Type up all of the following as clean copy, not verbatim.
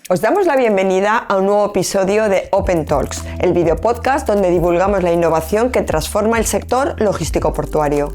Os damos la bienvenida a un nuevo episodio de Open Talks, el videopodcast donde divulgamos la innovación que transforma el sector logístico portuario.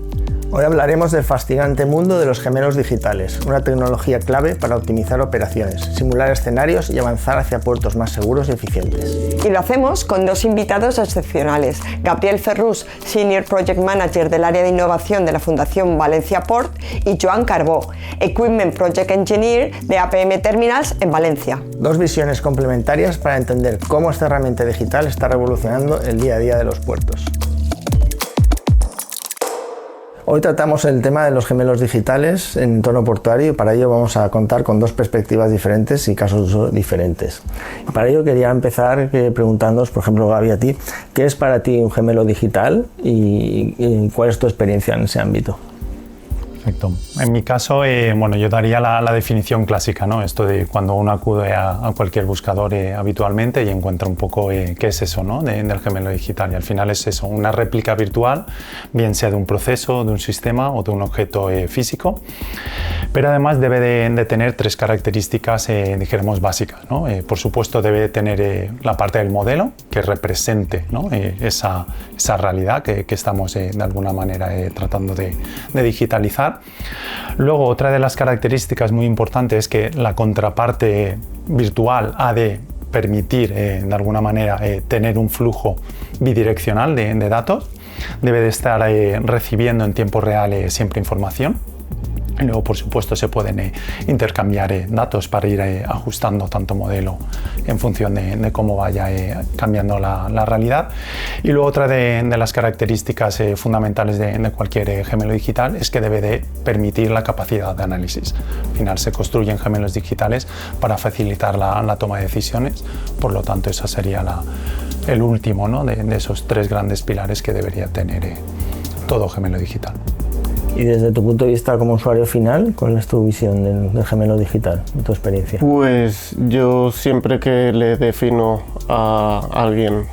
Hoy hablaremos del fascinante mundo de los gemelos digitales, una tecnología clave para optimizar operaciones, simular escenarios y avanzar hacia puertos más seguros y eficientes. Y lo hacemos con dos invitados excepcionales, Gabriel Ferrús, Senior Project Manager del área de innovación de la Fundación Valencia Port, y Joan Carbó, Equipment Project Engineer de APM Terminals en Valencia. Dos visiones complementarias para entender cómo esta herramienta digital está revolucionando el día a día de los puertos. Hoy tratamos el tema de los gemelos digitales en entorno portuario y para ello vamos a contar con dos perspectivas diferentes y casos de uso diferentes. Para ello quería empezar preguntándoos, por ejemplo, Gaby, a ti, ¿qué es para ti un gemelo digital y cuál es tu experiencia en ese ámbito? Perfecto. En mi caso, yo daría la definición clásica, ¿no? Esto de cuando uno acude a cualquier buscador habitualmente y encuentra un poco qué es eso, ¿no? Del gemelo digital. Y al final es eso, una réplica virtual, bien sea de un proceso, de un sistema o de un objeto físico. Pero además debe de tener tres características, dijéramos, básicas, ¿no? Por supuesto, debe tener la parte del modelo que represente, ¿no? esa realidad que estamos de alguna manera tratando de digitalizar. Luego, otra de las características muy importantes es que la contraparte virtual ha de permitir, de alguna manera, tener un flujo bidireccional de datos. Debe de estar recibiendo en tiempo real siempre información. Y luego, por supuesto, se pueden intercambiar datos para ir ajustando tanto modelo en función de cómo vaya cambiando la realidad. Y luego otra de las características fundamentales de cualquier gemelo digital es que debe de permitir la capacidad de análisis. Al final se construyen gemelos digitales para facilitar la toma de decisiones, por lo tanto esa sería el último, ¿no? de esos tres grandes pilares que debería tener todo gemelo digital. Y desde tu punto de vista como usuario final, ¿cuál es tu visión del gemelo digital, de tu experiencia? Pues yo siempre que le defino a alguien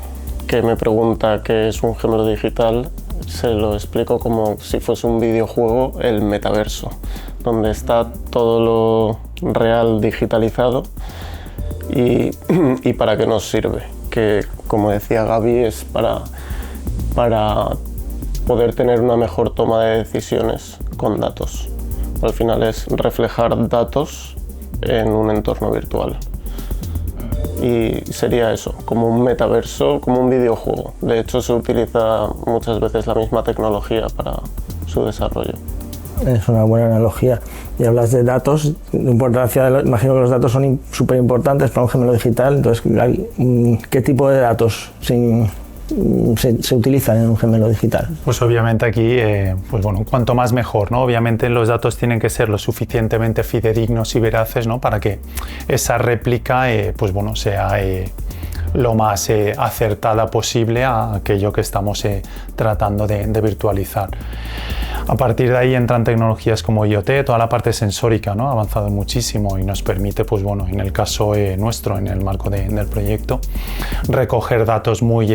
que me pregunta qué es un gemelo digital, se lo explico como si fuese un videojuego, el metaverso, donde está todo lo real digitalizado y para qué nos sirve, que como decía Gaby es para poder tener una mejor toma de decisiones con datos. Al final es reflejar datos en un entorno virtual. Y sería eso, como un metaverso, como un videojuego. De hecho, se utiliza muchas veces la misma tecnología para su desarrollo. Es una buena analogía. Y hablas de datos, de importancia, imagino que los datos son súper importantes para un gemelo digital. Entonces, ¿qué tipo de datos se utilizan en un gemelo digital? Pues obviamente aquí, cuanto más mejor, ¿no? Obviamente los datos tienen que ser lo suficientemente fidedignos y veraces, ¿no? Para que esa réplica, sea lo más acertada posible a aquello que estamos tratando de virtualizar. A partir de ahí entran tecnologías como IoT, toda la parte sensórica, ¿no? Ha avanzado muchísimo y nos permite, en el caso nuestro, en el marco del proyecto, recoger datos muy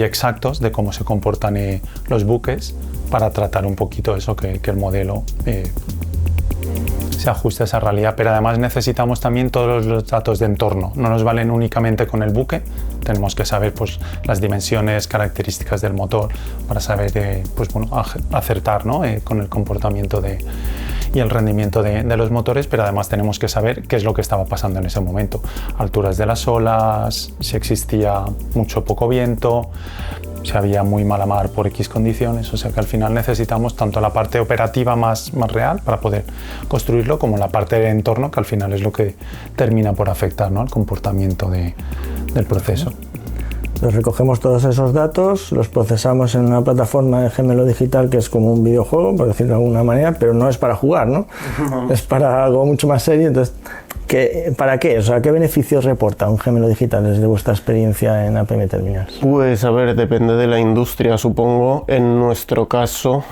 exactos de cómo se comportan los buques para tratar un poquito eso, que el modelo se ajuste a esa realidad, pero además necesitamos también todos los datos de entorno. No nos valen únicamente con el buque, tenemos que saber las dimensiones, características del motor para saber acertar, ¿no? Con el comportamiento y el rendimiento de los motores, pero además tenemos que saber qué es lo que estaba pasando en ese momento, alturas de las olas, si existía mucho o poco viento, si había muy mala mar por X condiciones, o sea que al final necesitamos tanto la parte operativa más real para poder construirlo como la parte del entorno, que al final es lo que termina por afectar, ¿no? Al comportamiento del proceso. Los recogemos todos esos datos, los procesamos en una plataforma de gemelo digital que es como un videojuego, por decirlo de alguna manera, pero no es para jugar, ¿no? Es para algo mucho más serio. Entonces, ¿para qué? O sea, ¿qué beneficios reporta un gemelo digital desde vuestra experiencia en APM Terminals? Pues a ver, depende de la industria, supongo. En nuestro caso,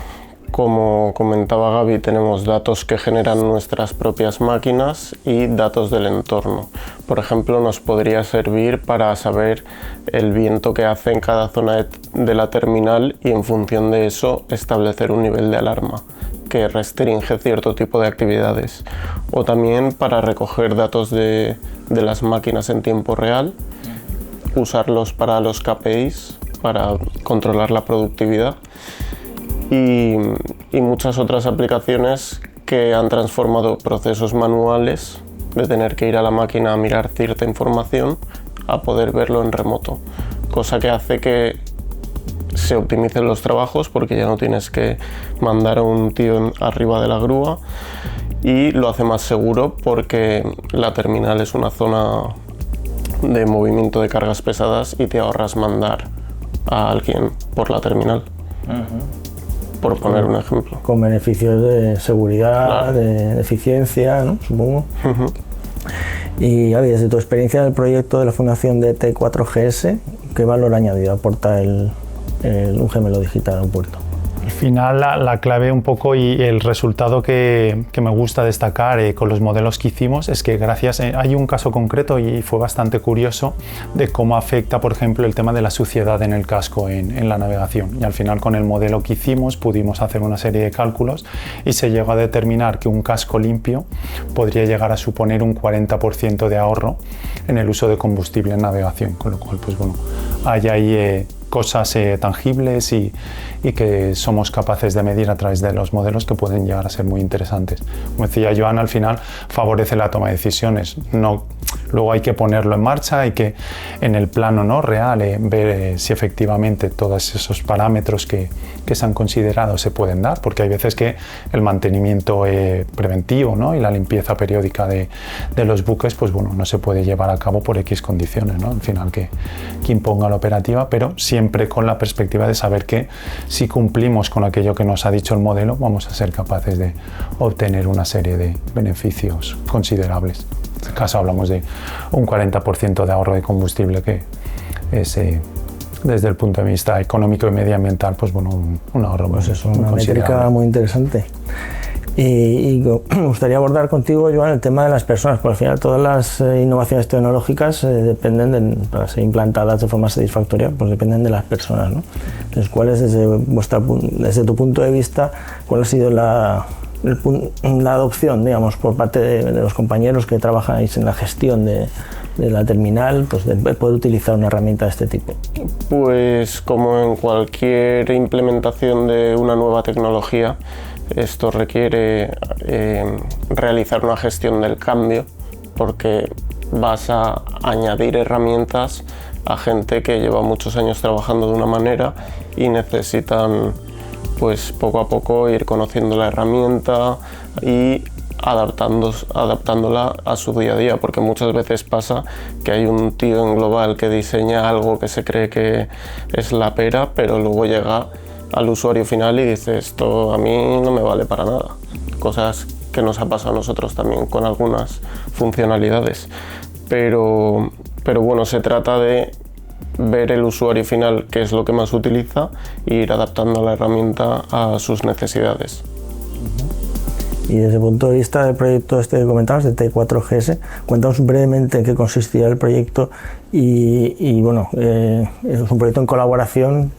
como comentaba Gaby, tenemos datos que generan nuestras propias máquinas y datos del entorno. Por ejemplo, nos podría servir para saber el viento que hace en cada zona de la terminal y en función de eso establecer un nivel de alarma. que restringe cierto tipo de actividades, o también para recoger datos de las máquinas en tiempo real, usarlos para los KPIs, para controlar la productividad, y muchas otras aplicaciones que han transformado procesos manuales de tener que ir a la máquina a mirar cierta información a poder verlo en remoto, cosa que hace que se optimicen los trabajos porque ya no tienes que mandar a un tío arriba de la grúa, y lo hace más seguro porque la terminal es una zona de movimiento de cargas pesadas y te ahorras mandar a alguien por la terminal. Por poner un ejemplo. Con beneficios de seguridad, Claro. de eficiencia, ¿no? Supongo. Y Javi, desde tu experiencia en el proyecto de la fundación de T4GS, ¿qué valor añadido aporta un gemelo digital a un puerto? Al final la clave un poco y el resultado que me gusta destacar con los modelos que hicimos es que hay un caso concreto y fue bastante curioso de cómo afecta, por ejemplo, el tema de la suciedad en el casco en la navegación, y al final con el modelo que hicimos pudimos hacer una serie de cálculos y se llegó a determinar que un casco limpio podría llegar a suponer un 40% de ahorro en el uso de combustible en navegación, con lo cual pues bueno, hay ahí cosas tangibles y que somos capaces de medir a través de los modelos que pueden llegar a ser muy interesantes. Como decía Joan, al final favorece la toma de decisiones. Luego hay que ponerlo en marcha, hay que en el plano ¿no? real ver si efectivamente todos esos parámetros que se han considerado se pueden dar, porque hay veces que el mantenimiento preventivo ¿no? y la limpieza periódica de los buques pues bueno, no se puede llevar a cabo por X condiciones, ¿no? Al final que imponga la operativa, pero siempre con la perspectiva de saber que si cumplimos con aquello que nos ha dicho el modelo, vamos a ser capaces de obtener una serie de beneficios considerables. En este caso hablamos de un 40% de ahorro de combustible, que es desde el punto de vista económico y medioambiental, pues bueno, un ahorro Pues es una considerable. métrica muy interesante. Y me gustaría abordar contigo, Joan, el tema de las personas, porque al final todas las innovaciones tecnológicas dependen, para ser implantadas de forma satisfactoria, pues dependen de las personas, ¿no? Entonces, ¿cuál es desde tu punto de vista, cuál ha sido la adopción, digamos, por parte de los compañeros que trabajáis en la gestión de la terminal, pues de poder utilizar una herramienta de este tipo? Pues como en cualquier implementación de una nueva tecnología, esto requiere realizar una gestión del cambio, porque vas a añadir herramientas a gente que lleva muchos años trabajando de una manera y necesitan pues poco a poco ir conociendo la herramienta y adaptándola a su día a día, porque muchas veces pasa que hay un tío en Global que diseña algo que se cree que es la pera, pero luego llega al usuario final y dice: esto a mí no me vale para nada. Cosas que nos ha pasado a nosotros también con algunas funcionalidades, pero bueno, se trata de ver el usuario final qué es lo que más utiliza e ir adaptando la herramienta a sus necesidades. Y desde el punto de vista del proyecto este que comentabas, de T4GS, cuéntanos brevemente en qué consistía el proyecto y bueno, es un proyecto en colaboración.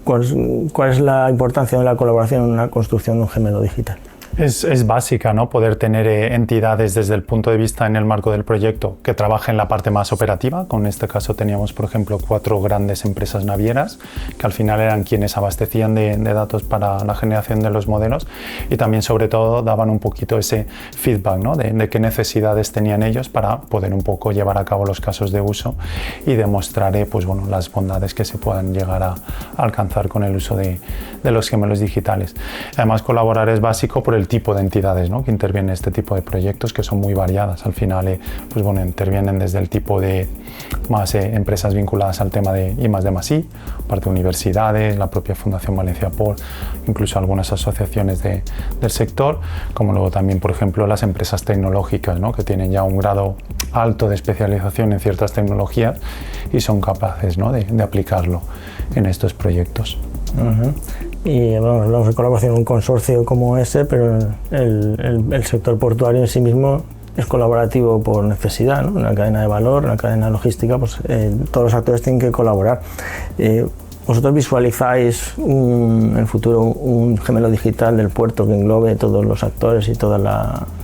¿Cuál es la importancia de la colaboración en la construcción de un gemelo digital? Es básica, ¿no? Poder tener entidades desde el punto de vista en el marco del proyecto que trabajen en la parte más operativa. Con este caso teníamos, por ejemplo, 4 grandes empresas navieras que al final eran quienes abastecían de datos para la generación de los modelos, y también sobre todo daban un poquito ese feedback, ¿no? de qué necesidades tenían ellos para poder un poco llevar a cabo los casos de uso y demostrar pues, bueno, las bondades que se puedan llegar a alcanzar con el uso de los gemelos digitales. Además, colaborar es básico por el tipo de entidades, ¿no? que intervienen en este tipo de proyectos, que son muy variadas. Al final pues bueno, intervienen desde el tipo de más empresas vinculadas al tema de I+D+I, parte de universidades, la propia Fundación Valencia Port, incluso algunas asociaciones del sector, como luego también, por ejemplo, las empresas tecnológicas, ¿no? que tienen ya un grado alto de especialización en ciertas tecnologías y son capaces, ¿no? de aplicarlo en estos proyectos. Y bueno, hablamos de colaboración en un consorcio como ese, pero el sector portuario en sí mismo es colaborativo por necesidad, ¿no? Una cadena de valor, una cadena logística, pues todos los actores tienen que colaborar. ¿Vosotros visualizáis en el futuro un gemelo digital del puerto que englobe todos los actores y todas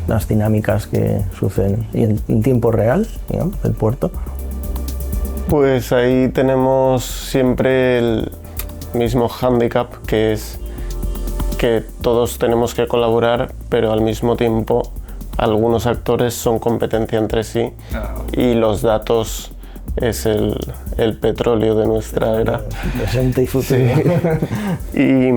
las dinámicas que suceden y en tiempo real, digamos, del puerto? Pues ahí tenemos siempre el mismo hándicap, que es que todos tenemos que colaborar, pero al mismo tiempo algunos actores son competencia entre sí y los datos es el petróleo de nuestra era. Presente y futuro. Sí. Y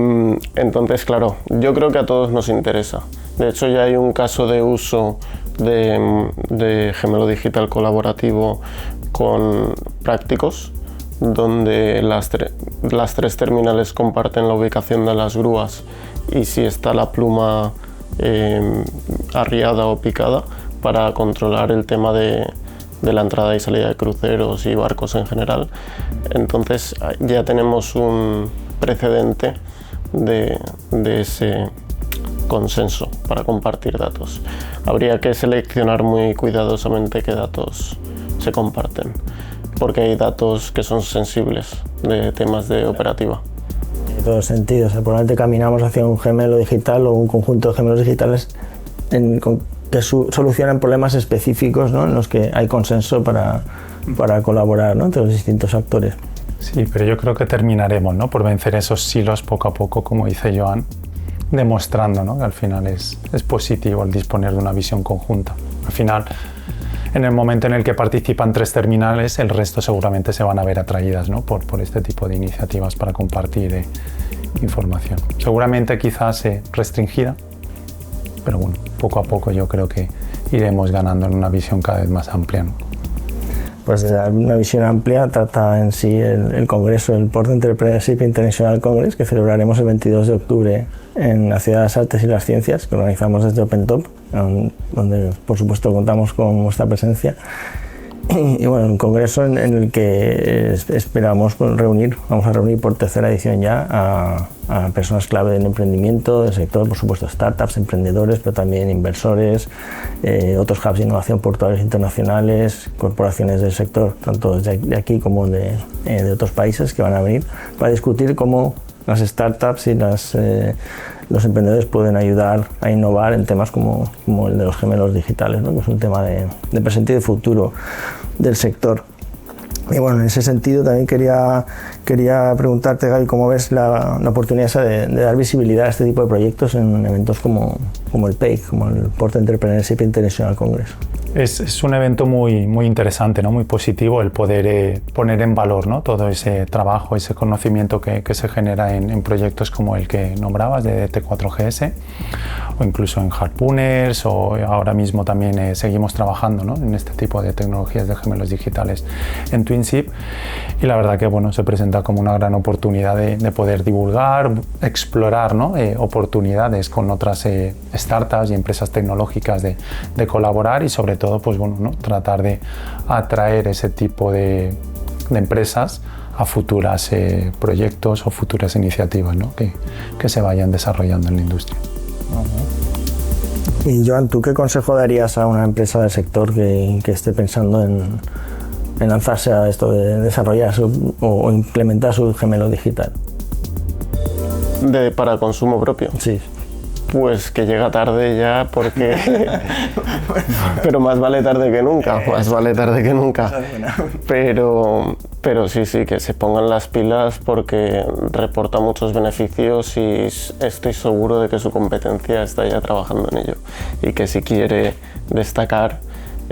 entonces, claro, yo creo que a todos nos interesa. De hecho, ya hay un caso de uso de gemelo digital colaborativo con prácticos, donde las tres terminales comparten la ubicación de las grúas y si está la pluma arriada o picada para controlar el tema de la entrada y salida de cruceros y barcos en general. Entonces ya tenemos un precedente de ese consenso para compartir datos. Habría que seleccionar muy cuidadosamente qué datos se comparten, porque hay datos que son sensibles de temas de operativa. En todos sentidos, probablemente caminamos hacia un gemelo digital o un conjunto de gemelos digitales que solucionan problemas específicos, ¿no?, en los que hay consenso para colaborar, ¿no?, entre los distintos actores. Sí, pero yo creo que terminaremos, ¿no?, por vencer esos silos poco a poco, como dice Joan, demostrando, ¿no?, que al final es positivo el disponer de una visión conjunta. Al final, en el momento en el que participan 3 terminales, el resto seguramente se van a ver atraídas, ¿no?, por este tipo de iniciativas para compartir información. Seguramente quizás restringida, pero bueno, poco a poco yo creo que iremos ganando en una visión cada vez más amplia, ¿no? Pues de dar una visión amplia trata en sí el congreso, el Port Entrepreneurship International Congress, que celebraremos el 22 de octubre en la Ciudad de las Artes y las Ciencias, que organizamos desde OpenTop, donde por supuesto contamos con vuestra presencia. Y bueno, un congreso en el que esperamos vamos a reunir por 3ª edición ya a personas clave del emprendimiento, del sector, por supuesto startups, emprendedores, pero también inversores, otros hubs de innovación portuarios internacionales, corporaciones del sector, tanto de aquí como de otros países que van a venir para discutir cómo las startups y los emprendedores pueden ayudar a innovar en temas como el de los gemelos digitales, ¿no?, que es un tema de presente y de futuro del sector. Y bueno, en ese sentido también quería preguntarte, Gaby, cómo ves la oportunidad esa de dar visibilidad a este tipo de proyectos en eventos como el PEIC, como el Port Entrepreneurship International Congress. Es un evento muy interesante, ¿no?, muy positivo el poder poner en valor, ¿no?, todo ese trabajo, ese conocimiento que se genera en proyectos como el que nombrabas de T4GS o incluso en Harpooners, o ahora mismo también seguimos trabajando, ¿no?, en este tipo de tecnologías de gemelos digitales en Twinship, y la verdad que bueno, se presenta como una gran oportunidad de poder divulgar, explorar, ¿no?, oportunidades con otras startups y empresas tecnológicas de colaborar y sobre todo pues bueno, ¿no?, tratar de atraer ese tipo de empresas a futuros proyectos o futuras iniciativas, ¿no?, que se vayan desarrollando en la industria. Y Joan, ¿tú qué consejo darías a una empresa del sector que esté pensando en lanzarse a esto de desarrollar o implementar su gemelo digital? ¿Para consumo propio? Sí. Pues que llega tarde ya, porque pero más vale tarde que nunca, pero sí, que se pongan las pilas, porque reporta muchos beneficios y estoy seguro de que su competencia está ya trabajando en ello, y que si quiere destacar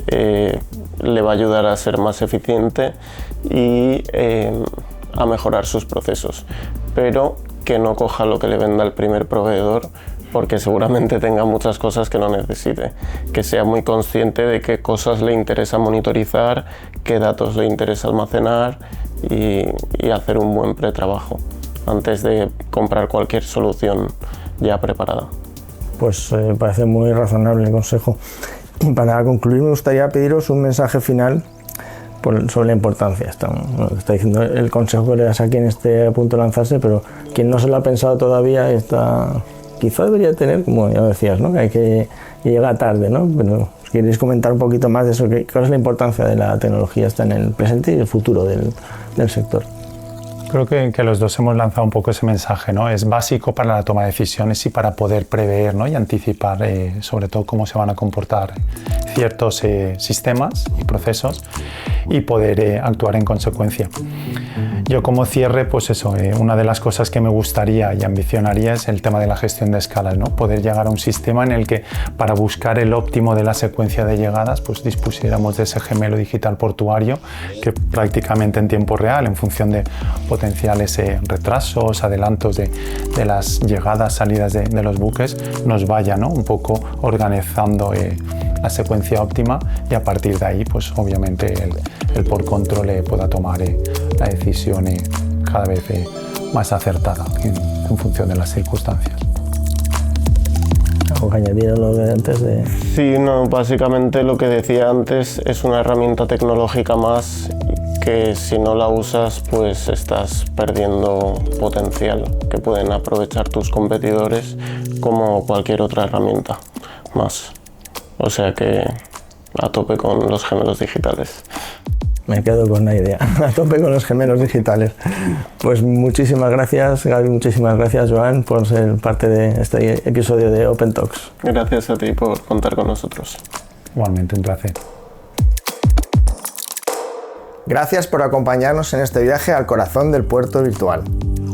le va a ayudar a ser más eficiente y a mejorar sus procesos, pero que no coja lo que le venda el primer proveedor, porque seguramente tenga muchas cosas que no necesite, que sea muy consciente de qué cosas le interesa monitorizar, qué datos le interesa almacenar y hacer un buen pretrabajo antes de comprar cualquier solución ya preparada. Pues parece muy razonable el consejo. Y para concluir, me gustaría pediros un mensaje final sobre la importancia. Está diciendo el consejo que le das a quien esté a punto de lanzarse, pero quien no se lo ha pensado todavía quizá debería tener, como ya decías, ¿no?, que llega tarde, ¿no? Pero si queréis comentar un poquito más de eso, ¿cuál es la importancia de la tecnología en el presente y el futuro del sector? creo que los dos hemos lanzado un poco ese mensaje, ¿no? Es básico para la toma de decisiones y para poder prever, ¿no? Y anticipar sobre todo cómo se van a comportar ciertos sistemas y procesos y poder actuar en consecuencia. Yo como cierre, pues eso, una de las cosas que me gustaría y ambicionaría es el tema de la gestión de escalas, ¿no? Poder llegar a un sistema en el que para buscar el óptimo de la secuencia de llegadas, pues dispusiéramos de ese gemelo digital portuario que prácticamente en tiempo real, en función de potenciales retrasos, adelantos de las llegadas, salidas de los buques, nos vaya, ¿no? Un poco organizando la secuencia óptima y a partir de ahí, pues obviamente el port control pueda tomar la decisión cada vez más acertada en función de las circunstancias. ¿Algo que añadir a lo de antes de...? Sí, no, básicamente lo que decía antes es una herramienta tecnológica más que si no la usas pues estás perdiendo potencial que pueden aprovechar tus competidores como cualquier otra herramienta más. O sea que a tope con los gemelos digitales. Me quedo con la idea, a tope con los gemelos digitales. Pues muchísimas gracias, Gaby, muchísimas gracias, Joan, por ser parte de este episodio de Open Talks. Gracias a ti por contar con nosotros. Igualmente, un placer. Gracias por acompañarnos en este viaje al corazón del puerto virtual.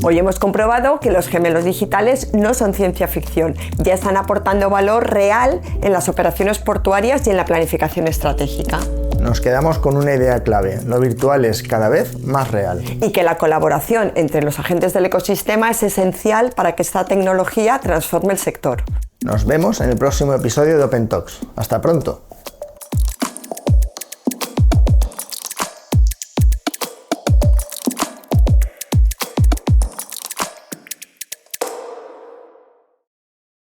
Hoy hemos comprobado que los gemelos digitales no son ciencia ficción, ya están aportando valor real en las operaciones portuarias y en la planificación estratégica. Nos quedamos con una idea clave: lo virtual es cada vez más real. Y que la colaboración entre los agentes del ecosistema es esencial para que esta tecnología transforme el sector. Nos vemos en el próximo episodio de Open Talks. Hasta pronto.